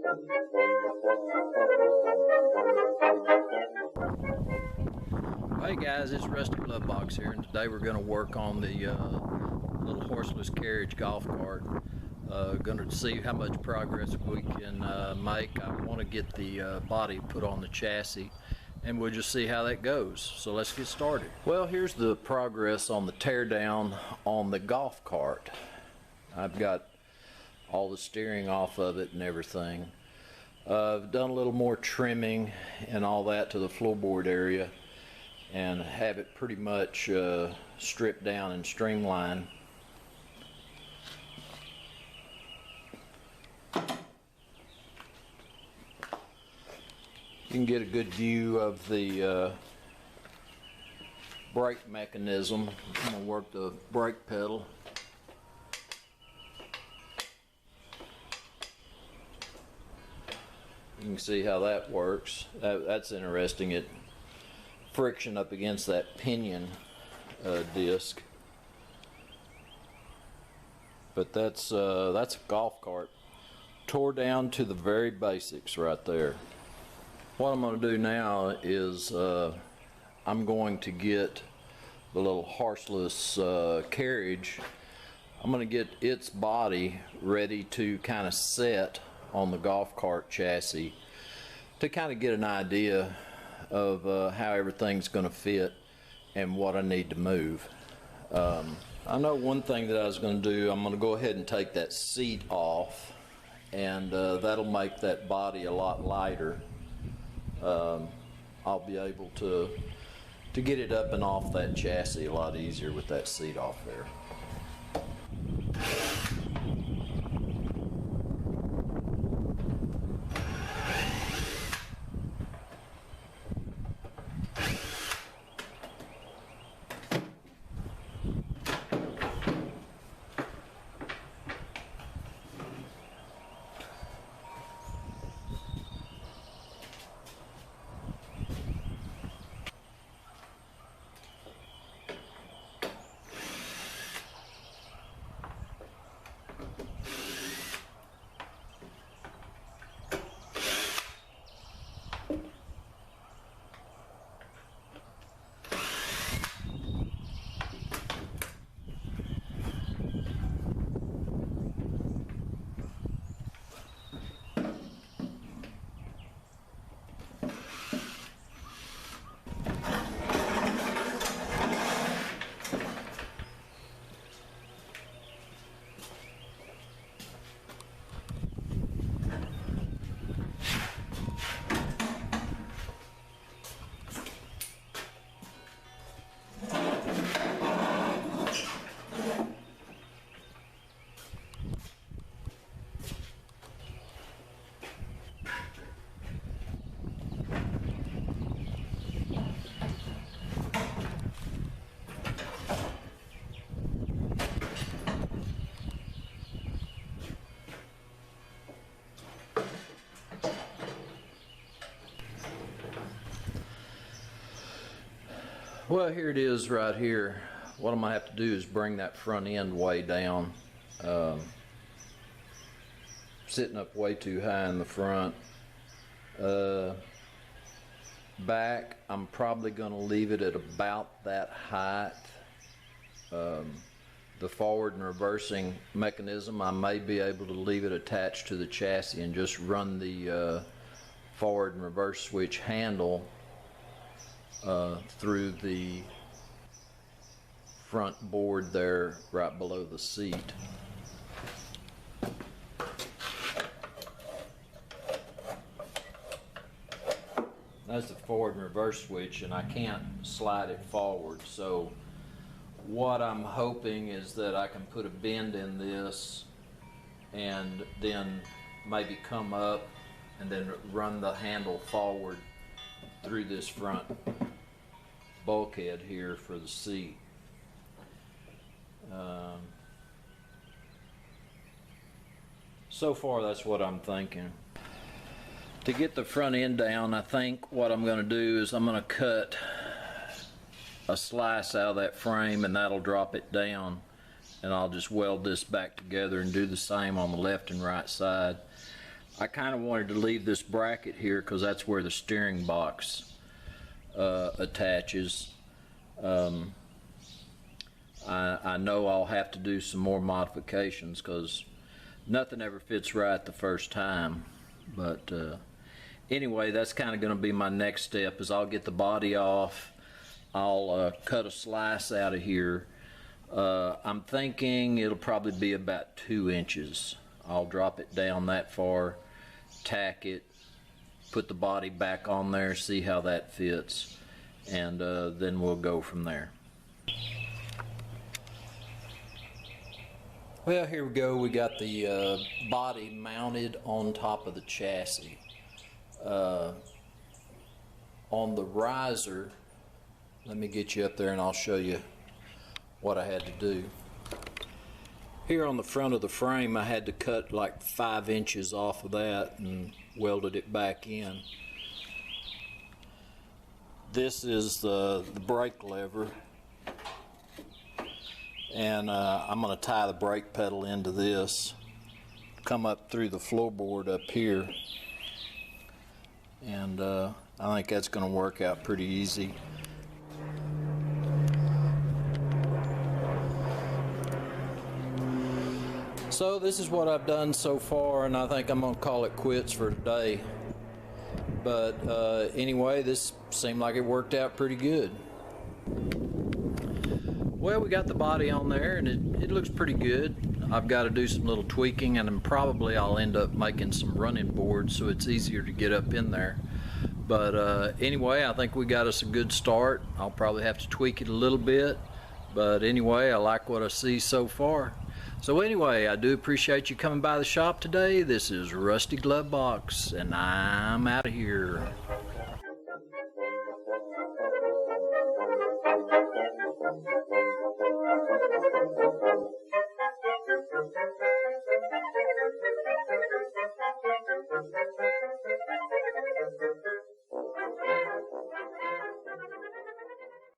Hey guys, it's Rusty Glovebox here, and today we're going to work on the little horseless carriage golf cart. Going to see how much progress we can make. I want to get the body put on the chassis, and we'll just see how that goes. So let's get started. Well, here's the progress on the teardown on the golf cart. I've got all the steering off of it and everything. I've done a little more trimming and all that to the floorboard area, and have it pretty much stripped down and streamlined. You can get a good view of the brake mechanism. I'm going to work the brake pedal. You can see how that works. That's interesting. It friction up against that pinion disc. But that's a golf cart tore down to the very basics right there. What I'm going to do now is I'm going to get the little horseless carriage. I'm going to get its body ready to kind of set on the golf cart chassis to kind of get an idea of how everything's going to fit and what I need to move. I know one thing that I was going to do. I'm going to go ahead and take that seat off, and that'll make that body a lot lighter. I'll be able to get it up and off that chassis a lot easier with that seat off there. Well, here it is right here. What I'm going to have to do is bring that front end way down. Sitting up way too high in the front. Back, I'm probably going to leave it at about that height. The forward and reversing mechanism, I may be able to leave it attached to the chassis and just run the forward and reverse switch handle through the front board there right below the seat. That's the forward and reverse switch, and I can't slide it forward, so what I'm hoping is that I can put a bend in this and then maybe come up and then run the handle forward through this front bulkhead here for the seat. So far that's what I'm thinking. To get the front end down, I think what I'm going to do is I'm going to cut a slice out of that frame, and that'll drop it down, and I'll just weld this back together and do the same on the left and right side. I kind of wanted to leave this bracket here because that's where the steering box attaches. I know I'll have to do some more modifications because nothing ever fits right the first time. But anyway, that's kind of going to be my next step. Is I'll get the body off. I'll cut a slice out of here. I'm thinking it'll probably be about 2 inches. I'll drop it down that far, tack it, put the body back on there, see how that fits, and then we'll go from there. Well, here we go. We got the body mounted on top of the chassis. On the riser, let me get you up there and I'll show you what I had to do. Here on the front of the frame, I had to cut like 5 inches off of that and welded it back in. This is the brake lever, and I'm going to tie the brake pedal into this, come up through the floorboard up here, and I think that's going to work out pretty easy. So this is what I've done so far, and I think I'm going to call it quits for today. But anyway, this seemed like it worked out pretty good. Well, we got the body on there, and it looks pretty good. I've got to do some little tweaking, and then probably I'll end up making some running boards so it's easier to get up in there. But anyway, I think we got us a good start. I'll probably have to tweak it a little bit. But anyway, I like what I see so far. So anyway, I do appreciate you coming by the shop today. This is Rusty Glovebox, and I'm out of here.